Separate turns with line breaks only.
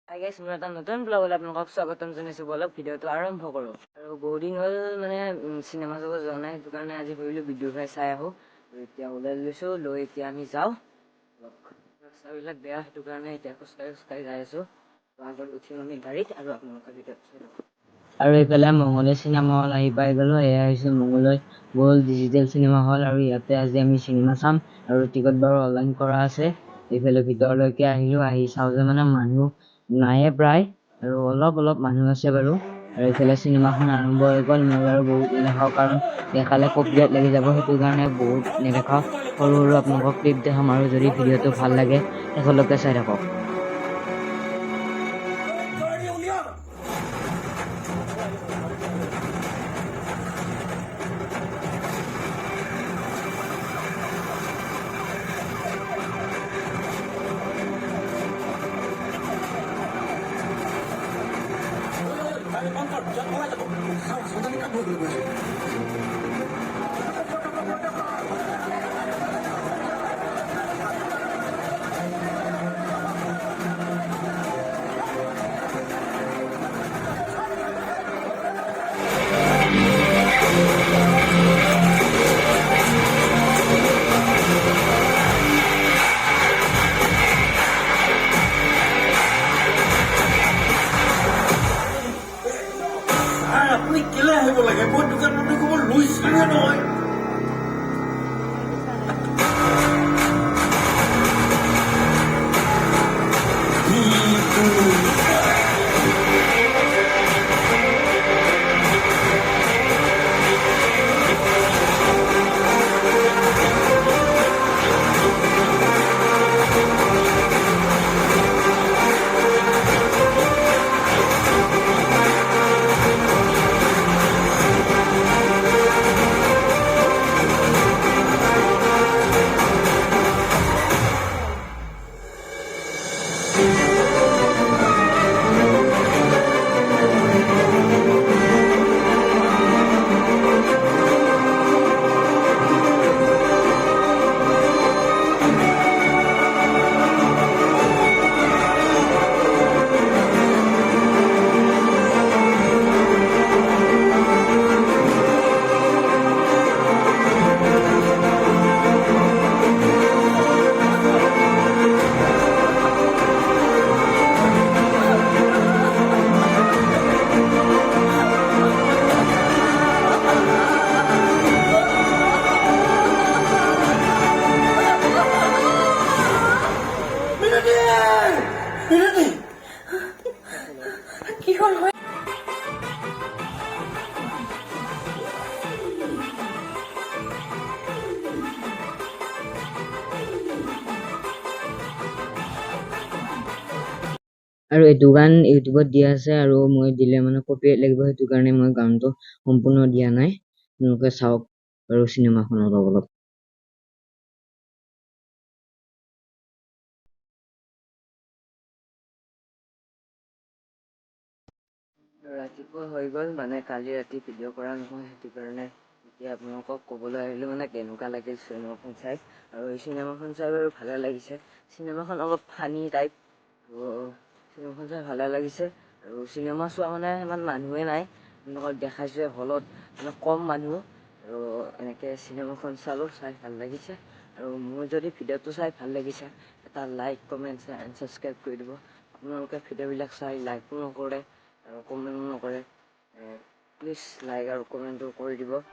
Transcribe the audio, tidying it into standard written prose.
Hi guys, মোৰ এটা নতুন ব্লগলৈ আপোনালোকক স্বাগতম জনাইছোঁ। বলক ভিডিঅ'টো আৰম্ভ কৰোঁ। আৰু বহুত দিন হ'ল মানে চিনেমা চাব যোৱা নাই, সেইটো কাৰণে আজি ভাবিলোঁ ভিডিঅ' ভাই চাই আহোঁ। এতিয়া ওলাই লৈছোঁ, লৈ এতিয়া আমি যাওঁ। ৰাস্তাবিলাক বেয়া, সেইটো কাৰণে এতিয়া খোজকাঢ়ি যাই আছোঁ। আগত উঠিম আমি গাড়ীত আৰু আপোনালোকে ভিডিঅ'টো চাই থাকক। আৰু এইফালে মঙলদৈ চিনেমা হল আহি পাই গ'লোঁ। এয়া হৈছে Mangaldai gold digital cinema hall, আৰু ইয়াতে আজি আমি চিনেমা চাম। আৰু টিকট বাৰু অনলাইন কৰা আছে। এইফালে ভিতৰলৈকে আহিলোঁ, আহি চাওঁ যে মানে মানুহ নায়ে প্ৰায়, আৰু অলপ মানুহ আছে বাৰু। আৰু এইফালে চিনেমাখন আৰম্ভ হৈ গ'ল। মই বাৰু বহুত নেদেখাওঁ, কাৰণ দেখালে কপিৰাইট লাগি যাব, সেইটো কাৰণে বহুত নেদেখাওঁ। সৰু আপোনালোকক ক্লিপ দেখাম, আৰু যদি ভিডিঅ'টো ভাল লাগে শেষলৈকে চাই থাকক।
আপুনি কেলে আহিব লাগে? মই দোকান বন্ধ কৰিব লৈছিলোহে নহয়।
কি হ'ল হয়?
আৰু এইটো গান ইউটিউবত দিয়া আছে, আৰু মই দিলে মানে কপিৰাইট লাগিব, সেইটো কাৰণে মই গানটো সম্পূৰ্ণ দিয়া নাই। আপোনালোকে চাওক আৰু চিনেমাখন অলপ। ৰাতিপুৱা হৈ গ'ল, মানে কালি ৰাতি ভিডিঅ' কৰা নহয়, সেইটো কাৰণে এতিয়া আপোনালোকক ক'বলৈ আহিলোঁ মানে কেনেকুৱা লাগিল চিনেমাখন চাই। আৰু এই চিনেমাখন চাই বাৰু ভালে লাগিছে। চিনেমাখন অলপ ফানী টাইপ, চিনেমাখন চাই ভালে লাগিছে। আৰু চিনেমা চোৱা মানে ইমান মানুহে নাই, আপোনালোকক দেখাইছে হলত মানে কম মানুহ। আৰু এনেকৈ চিনেমাখন চালোঁ, চাই ভাল লাগিছে। আৰু মোৰ যদি ভিডিঅ'টো চাই ভাল লাগিছে, এটা লাইক, কমেণ্ট, এণ্ড ছাবস্ক্ৰাইব কৰি দিব। আপোনালোকে ভিডিঅ'বিলাক চাই লাইকো নকৰে আৰু কমেণ্টো নকৰে, প্লিজ লাইক আৰু কমেণ্টটো কৰি দিব।